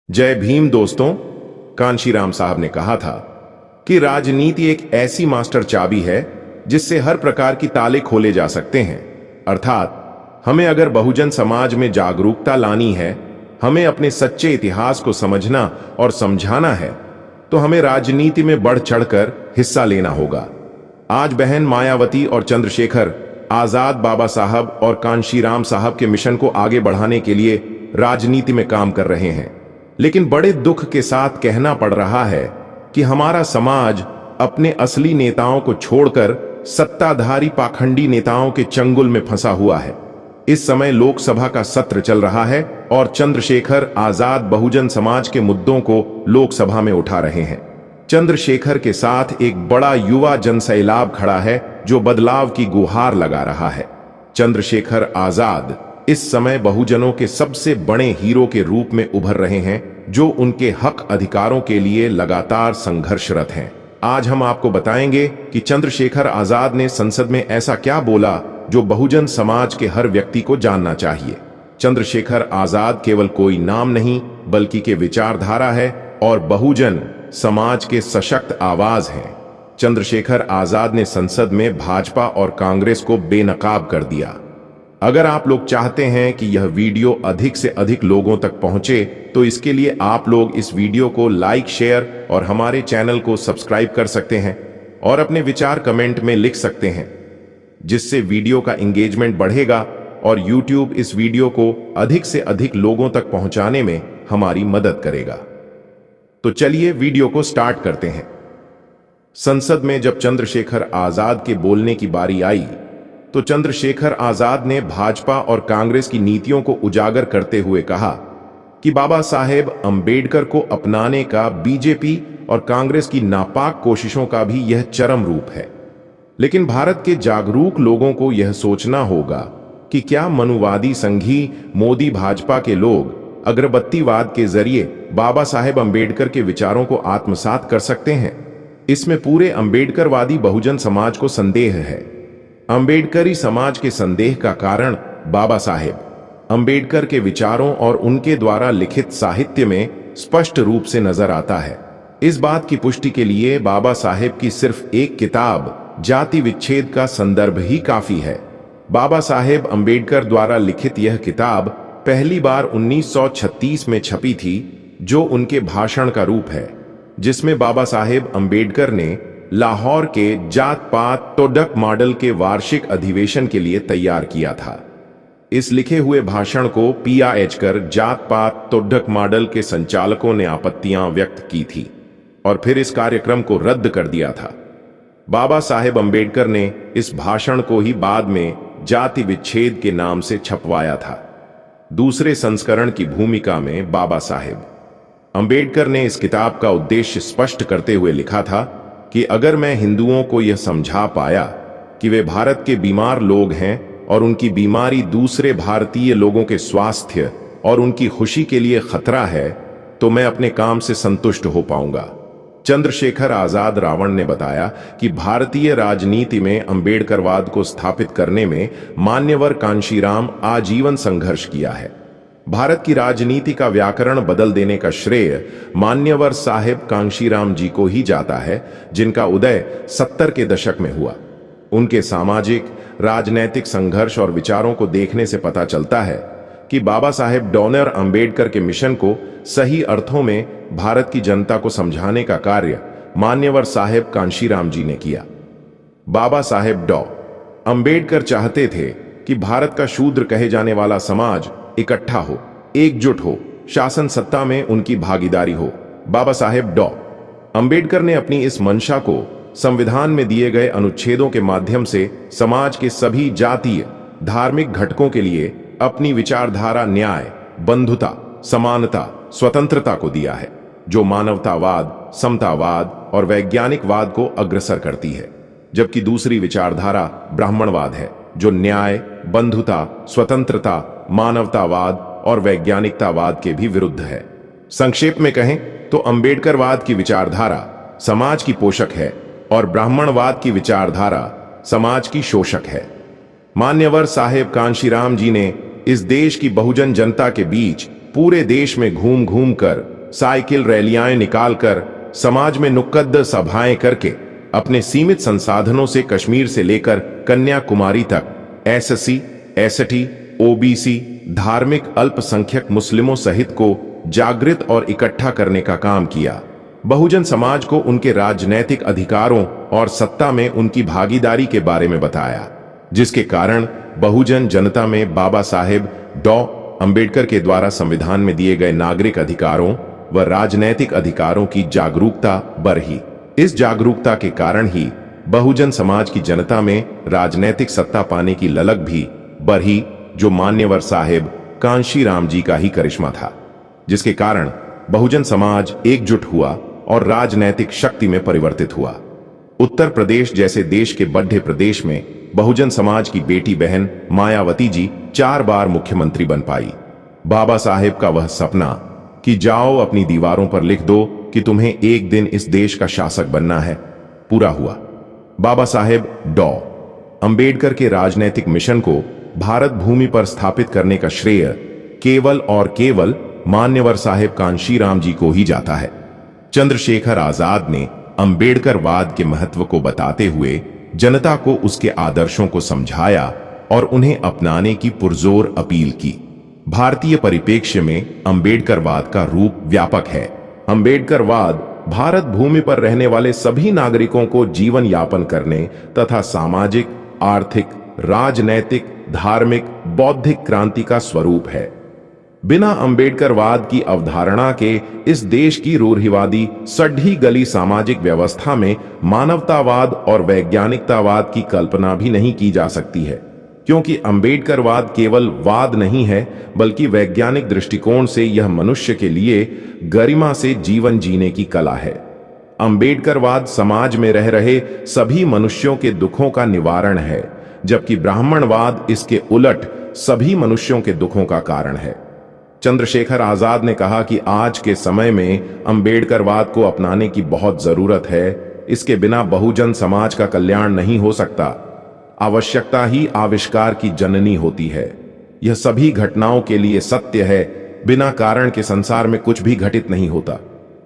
जय भीम दोस्तों। कांशीराम साहब ने कहा था कि राजनीति एक ऐसी मास्टर चाबी है जिससे हर प्रकार की ताले खोले जा सकते हैं। अर्थात हमें अगर बहुजन समाज में जागरूकता लानी है, हमें अपने सच्चे इतिहास को समझना और समझाना है, तो हमें राजनीति में बढ़ चढ़कर हिस्सा लेना होगा। आज बहन मायावती और चंद्रशेखर आजाद बाबा साहब और कांशीराम साहब के मिशन को आगे बढ़ाने के लिए राजनीति में काम कर रहे हैं, लेकिन बड़े दुख के साथ कहना पड़ रहा है कि हमारा समाज अपने असली नेताओं को छोड़कर सत्ताधारी पाखंडी नेताओं के चंगुल में फंसा हुआ है। इस समय लोकसभा का सत्र चल रहा है और चंद्रशेखर आजाद बहुजन समाज के मुद्दों को लोकसभा में उठा रहे हैं। चंद्रशेखर के साथ एक बड़ा युवा जनसैलाब खड़ा है जो बदलाव की गुहार लगा रहा है। चंद्रशेखर आजाद इस समय बहुजनों के सबसे बड़े हीरो के रूप में उभर रहे हैं, जो उनके हक अधिकारों के लिए लगातार संघर्षरत हैं। आज हम आपको बताएंगे कि चंद्रशेखर आजाद ने संसद में ऐसा क्या बोला जो बहुजन समाज के हर व्यक्ति को जानना चाहिए। चंद्रशेखर आजाद केवल कोई नाम नहीं बल्कि के विचारधारा है और बहुजन समाज के सशक्त आवाज हैं। चंद्रशेखर आजाद ने संसद में भाजपा और कांग्रेस को बेनकाब कर दिया। अगर आप लोग चाहते हैं कि यह वीडियो अधिक से अधिक लोगों तक पहुंचे, तो इसके लिए आप लोग इस वीडियो को लाइक, शेयर और हमारे चैनल को सब्सक्राइब कर सकते हैं और अपने विचार कमेंट में लिख सकते हैं, जिससे वीडियो का एंगेजमेंट बढ़ेगा और यूट्यूब इस वीडियो को अधिक से अधिक लोगों तक पहुंचाने में हमारी मदद करेगा। तो चलिए वीडियो को स्टार्ट करते हैं। संसद में जब चंद्रशेखर आजाद के बोलने की बारी आई तो चंद्रशेखर आजाद ने भाजपा और कांग्रेस की नीतियों को उजागर करते हुए कहा कि बाबा साहेब अंबेडकर को अपनाने का बीजेपी और कांग्रेस की नापाक कोशिशों का भी यह चरम रूप है। लेकिन भारत के जागरूक लोगों को यह सोचना होगा कि क्या मनुवादी संघी मोदी भाजपा के लोग अगरबत्तीवाद के जरिए बाबा साहेब अंबेडकर के विचारों को आत्मसात कर सकते हैं। इसमें पूरे अंबेडकरवादी बहुजन समाज को संदेह है। अंबेडकरी समाज के संदेह का कारण बाबा साहेब अंबेडकर के विचारों और उनके द्वारा लिखित साहित्य में स्पष्ट रूप से नजर आता है। इस बात की पुष्टि के लिए बाबा साहेब की सिर्फ एक किताब जाति विच्छेद का संदर्भ ही काफी है। बाबा साहेब अंबेडकर द्वारा लिखित यह किताब पहली बार 1936 में छपी थी, जो उनके भाषण का रूप है, जिसमें बाबा साहेब अंबेडकर ने लाहौर के जात पात तोडक मॉडल के वार्षिक अधिवेशन के लिए तैयार किया था। इस लिखे हुए भाषण को PIH कर जात पात तोडक मॉडल के संचालकों ने आपत्तियां व्यक्त की थी और फिर इस कार्यक्रम को रद्द कर दिया था। बाबा साहेब अंबेडकर ने इस भाषण को ही बाद में जाति विच्छेद के नाम से छपवाया था। दूसरे संस्करण की भूमिका में बाबा साहेब अंबेडकर ने इस किताब का उद्देश्य स्पष्ट करते हुए लिखा था कि अगर मैं हिंदुओं को यह समझा पाया कि वे भारत के बीमार लोग हैं और उनकी बीमारी दूसरे भारतीय लोगों के स्वास्थ्य और उनकी खुशी के लिए खतरा है, तो मैं अपने काम से संतुष्ट हो पाऊंगा। चंद्रशेखर आजाद रावण ने बताया कि भारतीय राजनीति में अंबेडकरवाद को स्थापित करने में मान्यवर कांशीराम आजीवन संघर्ष किया है। भारत की राजनीति का व्याकरण बदल देने का श्रेय मान्यवर साहेब कांशीराम जी को ही जाता है, जिनका उदय 70 के दशक में हुआ। उनके सामाजिक राजनैतिक संघर्ष और विचारों को देखने से पता चलता है कि बाबा साहेब डॉक्टर अंबेडकर के मिशन को सही अर्थों में भारत की जनता को समझाने का कार्य मान्यवर साहेब कांशीराम जी ने किया। बाबा साहेब डॉक्टर अंबेडकर चाहते थे कि भारत का शूद्र कहे जाने वाला समाज इकट्ठा हो, एकजुट हो, शासन सत्ता में उनकी भागीदारी हो। बाबा साहेब डॉक्टर अंबेडकर ने अपनी इस मंशा को संविधान में दिए गए अनुच्छेदों के माध्यम से समाज के सभी जातीय धार्मिक घटकों के लिए अपनी विचारधारा न्याय, बंधुता, समानता, स्वतंत्रता को दिया है, जो मानवतावाद, समतावाद और वैज्ञानिकवाद को अग्रसर करती है। जबकि दूसरी विचारधारा ब्राह्मणवाद है, जो न्याय, बंधुता, स्वतंत्रता, मानवतावाद और वैज्ञानिकतावाद के भी विरुद्ध है। संक्षेप में कहें तो अंबेडकरवाद की विचारधारा समाज की पोषक है और ब्राह्मणवाद की विचारधारा समाज की शोषक है। मान्यवर साहेब कांशीराम जी ने इस देश की बहुजन जनता के बीच पूरे देश में घूम घूम कर साइकिल रैलियां निकालकर, समाज में नुक्कड़ सभाएं करके अपने सीमित संसाधनों से कश्मीर से लेकर कन्याकुमारी तक एससी, एसटी, ओबीसी, धार्मिक अल्पसंख्यक मुस्लिमों सहित को जागृत और इकट्ठा करने का काम किया। बहुजन समाज को उनके राजनैतिक अधिकारों और सत्ता में उनकी भागीदारी के बारे में बताया, जिसके कारण बहुजन जनता में बाबा साहेब डॉ. अंबेडकर के द्वारा संविधान में दिए गए नागरिक अधिकारों व राजनैतिक अधिकारों की जागरूकता बढ़ी। इस जागरूकता के कारण ही बहुजन समाज की जनता में राजनैतिक सत्ता पाने की ललक भी बढ़ी, जो मान्यवर साहेब कांशीराम जी का ही करिश्मा था, जिसके कारण बहुजन समाज एकजुट हुआ और राजनैतिक शक्ति में परिवर्तित हुआ। उत्तर प्रदेश जैसे देश के बड़े प्रदेश में बहुजन समाज की बेटी बहन मायावती जी 4 बार मुख्यमंत्री बन पाई। बाबा साहेब का वह सपना कि जाओ अपनी दीवारों पर लिख दो कि तुम्हें एक दिन इस देश का शासक बनना है, पूरा हुआ। बाबा साहेब डॉ. अंबेडकर के राजनैतिक मिशन को भारत भूमि पर स्थापित करने का श्रेय केवल और केवल मान्यवर साहेब कांशीराम जी को ही जाता है। चंद्रशेखर आजाद ने अंबेडकरवाद के महत्व को बताते हुए जनता को उसके आदर्शों को समझाया और उन्हें अपनाने की पुरजोर अपील की। भारतीय परिप्रेक्ष्य में अंबेडकरवाद का रूप व्यापक है। अंबेडकरवाद भारत भूमि पर रहने वाले सभी नागरिकों को जीवन यापन करने तथा सामाजिक, आर्थिक, राजनैतिक, धार्मिक, बौद्धिक क्रांति का स्वरूप है। बिना अंबेडकरवाद की अवधारणा के इस देश की रूढ़िवादी सड्ढी गली सामाजिक व्यवस्था में मानवतावाद और वैज्ञानिकतावाद की कल्पना भी नहीं की जा सकती है, क्योंकि अंबेडकरवाद केवल वाद नहीं है, बल्कि वैज्ञानिक दृष्टिकोण से यह मनुष्य के लिए गरिमा से जीवन जीने की कला है। अंबेडकरवाद समाज में रह रहे सभी मनुष्यों के दुखों का निवारण है, जबकि ब्राह्मणवाद इसके उलट सभी मनुष्यों के दुखों का कारण है। चंद्रशेखर आजाद ने कहा कि आज के समय में अंबेडकरवाद को अपनाने की बहुत जरूरत है। इसके बिना बहुजन समाज का कल्याण नहीं हो सकता। आवश्यकता ही आविष्कार की जननी होती है। यह सभी घटनाओं के लिए सत्य है। बिना कारण के संसार में कुछ भी घटित नहीं होता।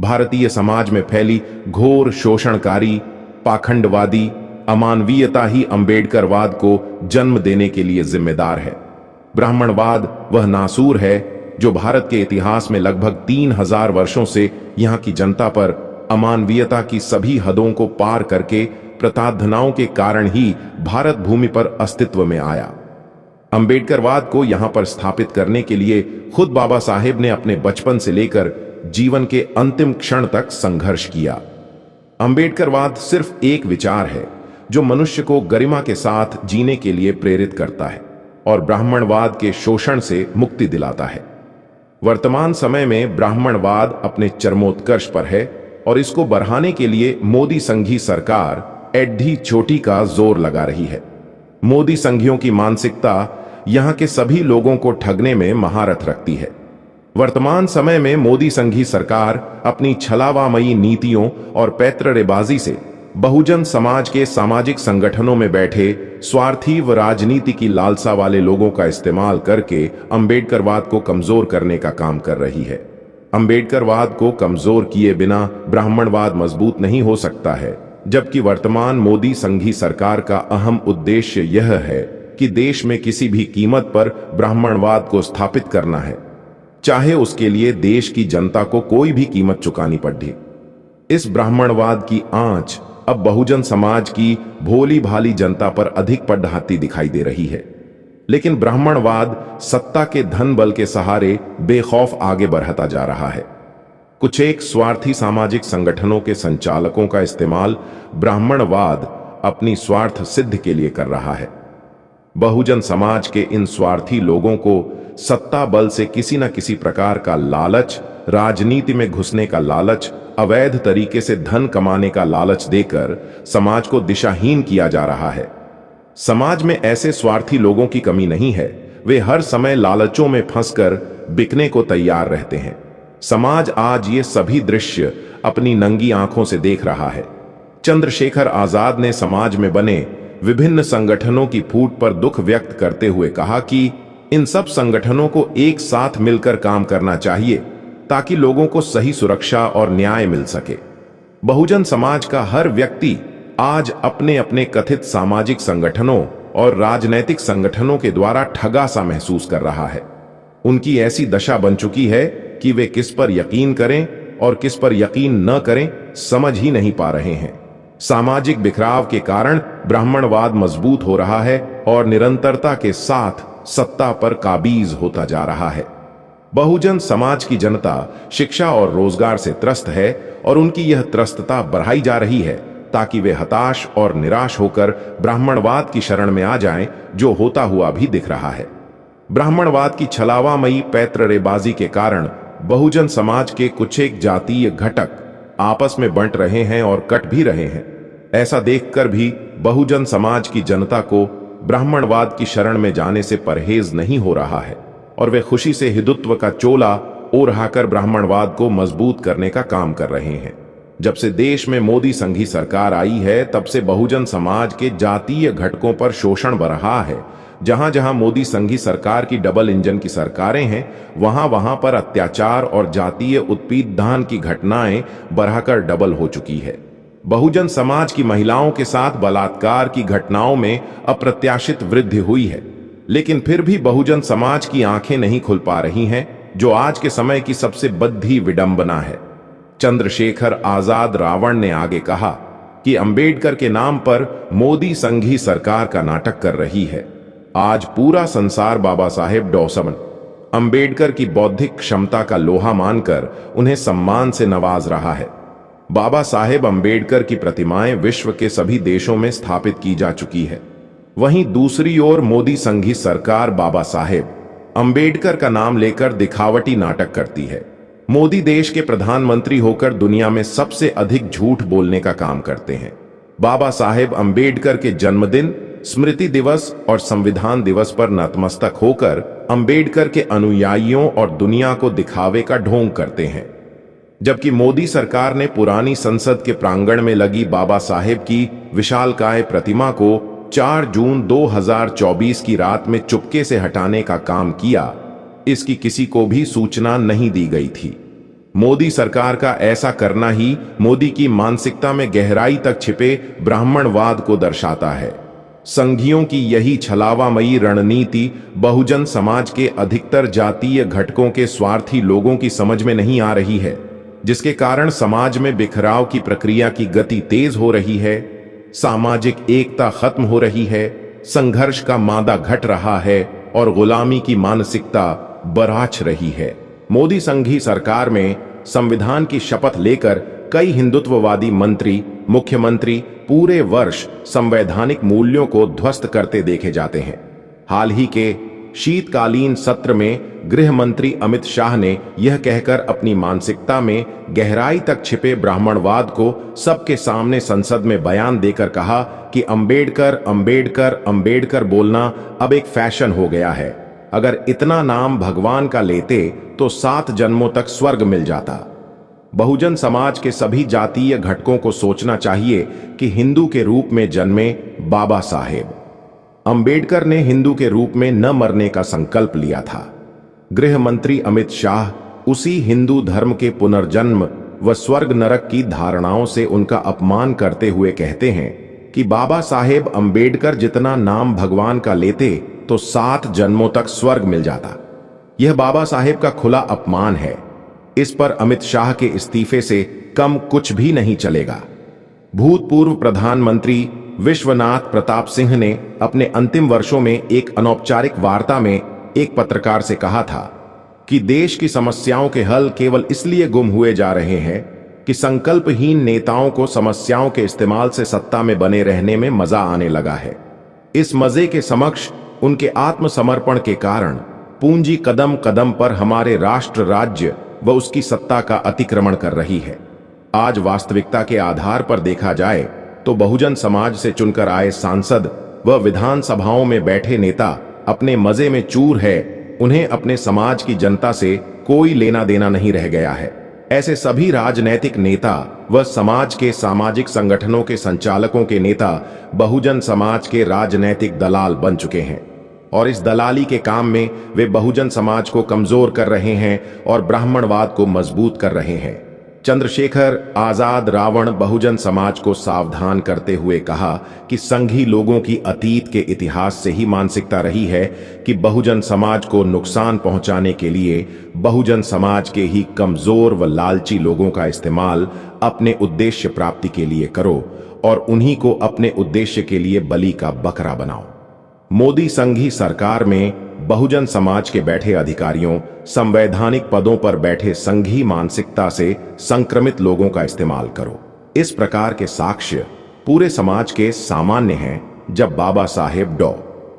भारतीय समाज में फैली घोर शोषणकारी, पाखंडवादी अमानवीयता ही अंबेडकरवाद को जन्म देने के लिए जिम्मेदार है। ब्राह्मणवाद वह नासूर है जो भारत के इतिहास में लगभग 3000 वर्षों से यहां की जनता पर अमानवीयता की सभी हदों को पार करके प्रताड़नाओं के कारण ही भारत भूमि पर अस्तित्व में आया। अंबेडकरवाद को यहां पर स्थापित करने के लिए खुद बाबा साहेब ने अपने बचपन से लेकर जीवन के अंतिम क्षण तक संघर्ष किया। अंबेडकरवाद सिर्फ एक विचार है जो मनुष्य को गरिमा के साथ जीने के लिए प्रेरित करता है और ब्राह्मणवाद के शोषण से मुक्ति दिलाता है। वर्तमान समय में ब्राह्मणवाद अपने चरमोत्कर्ष पर है और इसको बढ़ाने के लिए मोदी संघी सरकार एड्ढी चोटी का जोर लगा रही है। मोदी संघियों की मानसिकता यहां के सभी लोगों को ठगने में महारत रखती है। वर्तमान समय में मोदी संघी सरकार अपनी छलावामयी नीतियों और पैतरेबाजी से बहुजन समाज के सामाजिक संगठनों में बैठे स्वार्थी व राजनीति की लालसा वाले लोगों का इस्तेमाल करके अंबेडकरवाद को कमजोर करने का काम कर रही है। अंबेडकरवाद को कमजोर किए बिना ब्राह्मणवाद मजबूत नहीं हो सकता है, जबकि वर्तमान मोदी संघी सरकार का अहम उद्देश्य यह है कि देश में किसी भी कीमत पर ब्राह्मणवाद को स्थापित करना है, चाहे उसके लिए देश की जनता को कोई भी कीमत चुकानी पड़े। इस ब्राह्मणवाद की आंच अब बहुजन समाज की भोली भाली जनता पर अधिक पड़ती दिखाई दे रही है, लेकिन ब्राह्मणवाद सत्ता के धन बल के सहारे बेखौफ आगे बढ़ता जा रहा है। कुछ एक स्वार्थी सामाजिक संगठनों के संचालकों का इस्तेमाल ब्राह्मणवाद अपनी स्वार्थ सिद्ध के लिए कर रहा है। बहुजन समाज के इन स्वार्थी लोगों को सत्ता बल से किसी न किसी प्रकार का लालच, राजनीति में घुसने का लालच, अवैध तरीके से धन कमाने का लालच देकर समाज को दिशाहीन किया जा रहा है। समाज में ऐसे स्वार्थी लोगों की कमी नहीं है। वे हर समय लालचों में फंसकर बिकने को तैयार रहते हैं। समाज आज ये सभी दृश्य अपनी नंगी आंखों से देख रहा है। चंद्रशेखर आजाद ने समाज में बने विभिन्न संगठनों की फूट पर दुख व्यक्त करते हुए कहा कि इन सब संगठनों को एक साथ मिलकर काम करना चाहिए ताकि लोगों को सही सुरक्षा और न्याय मिल सके। बहुजन समाज का हर व्यक्ति आज अपने अपने कथित सामाजिक संगठनों और राजनैतिक संगठनों के द्वारा ठगा सा महसूस कर रहा है। उनकी ऐसी दशा बन चुकी है कि वे किस पर यकीन करें और किस पर यकीन न करें समझ ही नहीं पा रहे हैं। सामाजिक बिखराव के कारण ब्राह्मणवाद मजबूत हो रहा है और निरंतरता के साथ सत्ता पर काबीज होता जा रहा है। बहुजन समाज की जनता शिक्षा और रोजगार से त्रस्त है और उनकी यह त्रस्तता बढ़ाई जा रही है ताकि वे हताश और निराश होकर ब्राह्मणवाद की शरण में आ जाएं, जो होता हुआ भी दिख रहा है। ब्राह्मणवाद की छलावामयी पैतरेबाजी के कारण बहुजन समाज के कुछ एक जातीय घटक आपस में बंट रहे हैं और कट भी रहे हैं। ऐसा देखकर भी बहुजन समाज की जनता को ब्राह्मणवाद की शरण में जाने से परहेज नहीं हो रहा है और वे खुशी से हिंदुत्व का चोला ओढ़ाकर ब्राह्मणवाद को मजबूत करने का काम कर रहे हैं। जब से देश में मोदी संघी सरकार आई है, तब से बहुजन समाज के जातीय घटकों पर शोषण बढ़ रहा है। जहां जहां मोदी संघी सरकार की डबल इंजन की सरकारें हैं, वहां वहां पर अत्याचार और जातीय उत्पीड़न की घटनाएं बढ़ाकर डबल हो चुकी है। बहुजन समाज की महिलाओं के साथ बलात्कार की घटनाओं में अप्रत्याशित वृद्धि हुई है, लेकिन फिर भी बहुजन समाज की आंखें नहीं खुल पा रही हैं, जो आज के समय की सबसे बड़ी विडंबना है। चंद्रशेखर आजाद रावण ने आगे कहा कि अंबेडकर के नाम पर मोदी संघी सरकार का नाटक कर रही है। आज पूरा संसार बाबा साहेब डॉ. अंबेडकर की बौद्धिक क्षमता का लोहा मानकर उन्हें सम्मान से नवाज रहा है। बाबा साहेब अंबेडकर की प्रतिमाएं विश्व के सभी देशों में स्थापित की जा चुकी है। वहीं दूसरी ओर मोदी संघी सरकार बाबा साहेब अंबेडकर का नाम लेकर दिखावटी नाटक करती है। मोदी देश के प्रधानमंत्री होकर दुनिया में सबसे अधिक झूठ बोलने का काम करते हैं। बाबा साहेब अंबेडकर के जन्मदिन, स्मृति दिवस और संविधान दिवस पर नतमस्तक होकर अंबेडकर के अनुयायियों और दुनिया को दिखावे का ढोंग करते हैं, जबकि मोदी सरकार ने पुरानी संसद के प्रांगण में लगी बाबा साहेब की विशालकाय प्रतिमा को 4 जून 2024 की रात में चुपके से हटाने का काम किया। इसकी किसी को भी सूचना नहीं दी गई थी। मोदी सरकार का ऐसा करना ही मोदी की मानसिकता में गहराई तक छिपे ब्राह्मणवाद को दर्शाता है। संघियों की यही छलावामयी रणनीति बहुजन समाज के अधिकतर जातीय घटकों के स्वार्थी लोगों की समझ में नहीं आ रही है, जिसके कारण समाज में बिखराव की प्रक्रिया की गति तेज हो रही है, सामाजिक एकता खत्म हो रही है, संघर्ष का मादा घट रहा है और गुलामी की मानसिकता बराछ रही है। मोदी संघी सरकार में संविधान की शपथ लेकर कई हिंदुत्ववादी मंत्री, मुख्यमंत्री पूरे वर्ष संवैधानिक मूल्यों को ध्वस्त करते देखे जाते हैं। हाल ही के शीतकालीन सत्र में गृह मंत्री अमित शाह ने यह कहकर अपनी मानसिकता में गहराई तक छिपे ब्राह्मणवाद को सबके सामने संसद में बयान देकर कहा कि अंबेडकर अंबेडकर अंबेडकर बोलना अब एक फैशन हो गया है। अगर इतना नाम भगवान का लेते तो 7 जन्मों तक स्वर्ग मिल जाता। बहुजन समाज के सभी जातीय घटकों को सोचना चाहिए कि हिंदू के रूप में जन्मे बाबा साहेब अंबेडकर ने हिंदू के रूप में न मरने का संकल्प लिया था। गृह मंत्री अमित शाह उसी हिंदू धर्म के पुनर्जन्म व स्वर्ग नरक की धारणाओं से उनका अपमान करते हुए कहते हैं कि बाबा साहेब अंबेडकर जितना नाम भगवान का लेते तो 7 जन्मों तक स्वर्ग मिल जाता। यह बाबा साहेब का खुला अपमान है। इस पर अमित शाह के इस्तीफे से कम कुछ भी नहीं चलेगा। भूतपूर्व प्रधानमंत्री विश्वनाथ प्रताप सिंह ने अपने अंतिम वर्षों में एक अनौपचारिक वार्ता में एक पत्रकार से कहा था कि देश की समस्याओं के हल केवल इसलिए गुम हुए जा रहे हैं कि संकल्पहीन नेताओं को समस्याओं के इस्तेमाल से सत्ता में बने रहने में मजा आने लगा है। इस मजे के समक्ष उनके आत्मसमर्पण के कारण पूंजी कदम कदम पर हमारे राष्ट्र राज्य व उसकी सत्ता का अतिक्रमण कर रही है। आज वास्तविकता के आधार पर देखा जाए तो बहुजन समाज से चुनकर आए सांसद व विधानसभाओं में बैठे नेता अपने मजे में चूर है। उन्हें अपने समाज की जनता से कोई लेना देना नहीं रह गया है। ऐसे सभी राजनैतिक नेता व समाज के सामाजिक संगठनों के संचालकों के नेता बहुजन समाज के राजनैतिक दलाल बन चुके हैं और इस दलाली के काम में वे बहुजन समाज को कमजोर कर रहे हैं और ब्राह्मणवाद को मजबूत कर रहे हैं। चंद्रशेखर आजाद रावण बहुजन समाज को सावधान करते हुए कहा कि संघी लोगों की अतीत के इतिहास से ही मानसिकता रही है कि बहुजन समाज को नुकसान पहुंचाने के लिए बहुजन समाज के ही कमजोर व लालची लोगों का इस्तेमाल अपने उद्देश्य प्राप्ति के लिए करो और उन्हीं को अपने उद्देश्य के लिए बलि का बकरा बनाओ। मोदी संघी सरकार में बहुजन समाज के बैठे अधिकारियों, संवैधानिक पदों पर बैठे संघी मानसिकता से संक्रमित लोगों का इस्तेमाल करो। इस प्रकार के साक्ष्य पूरे समाज के सामान्य हैं जब बाबा साहेब डॉ.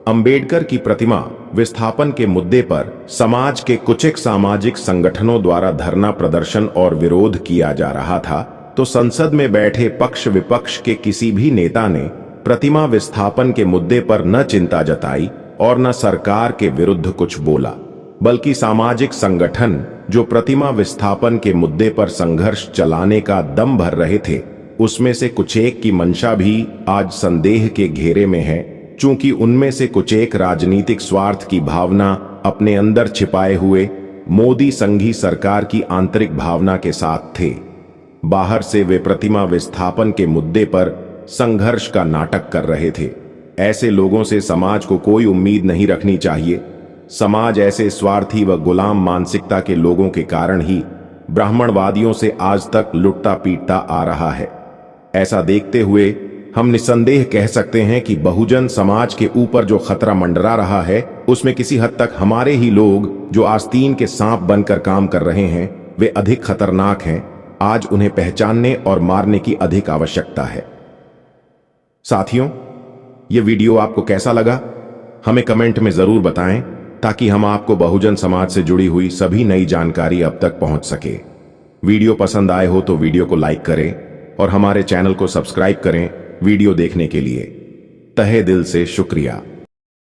अंबेडकर की प्रतिमा विस्थापन के मुद्दे पर समाज के कुछ सामाजिक संगठनों द्वारा धरना प्रदर्शन और विरोध किया जा रहा था, तो संसद में बैठे पक्ष विपक्ष के किसी भी नेता ने प्रतिमा विस्थापन के मुद्दे पर न चिंता जताई और न सरकार के विरुद्ध कुछ बोला, बल्कि सामाजिक संगठन जो प्रतिमा विस्थापन के मुद्दे पर संघर्ष चलाने का दम भर रहे थे, उसमें से कुछ एक की मंशा भी आज संदेह के घेरे में है, चूंकि उनमें से कुछ एक राजनीतिक स्वार्थ की भावना अपने अंदर छिपाए हुए मोदी संघी सरकार की आंतरिक भावना के साथ थे। बाहर से वे प्रतिमा विस्थापन के मुद्दे पर संघर्ष का नाटक कर रहे थे। ऐसे लोगों से समाज को कोई उम्मीद नहीं रखनी चाहिए। समाज ऐसे स्वार्थी व गुलाम मानसिकता के लोगों के कारण ही ब्राह्मणवादियों से आज तक लुटता पीटता आ रहा है। ऐसा देखते हुए हम निस्संदेह कह सकते हैं कि बहुजन समाज के ऊपर जो खतरा मंडरा रहा है, उसमें किसी हद तक हमारे ही लोग जो आस्तीन के सांप बनकर काम कर रहे हैं, वे अधिक खतरनाक हैं। आज उन्हें पहचानने और मारने की अधिक आवश्यकता है। साथियों, यह वीडियो आपको कैसा लगा हमें कमेंट में जरूर बताएं, ताकि हम आपको बहुजन समाज से जुड़ी हुई सभी नई जानकारी अब तक पहुंच सके। वीडियो पसंद आए हो तो वीडियो को लाइक करें और हमारे चैनल को सब्सक्राइब करें। वीडियो देखने के लिए तहे दिल से शुक्रिया।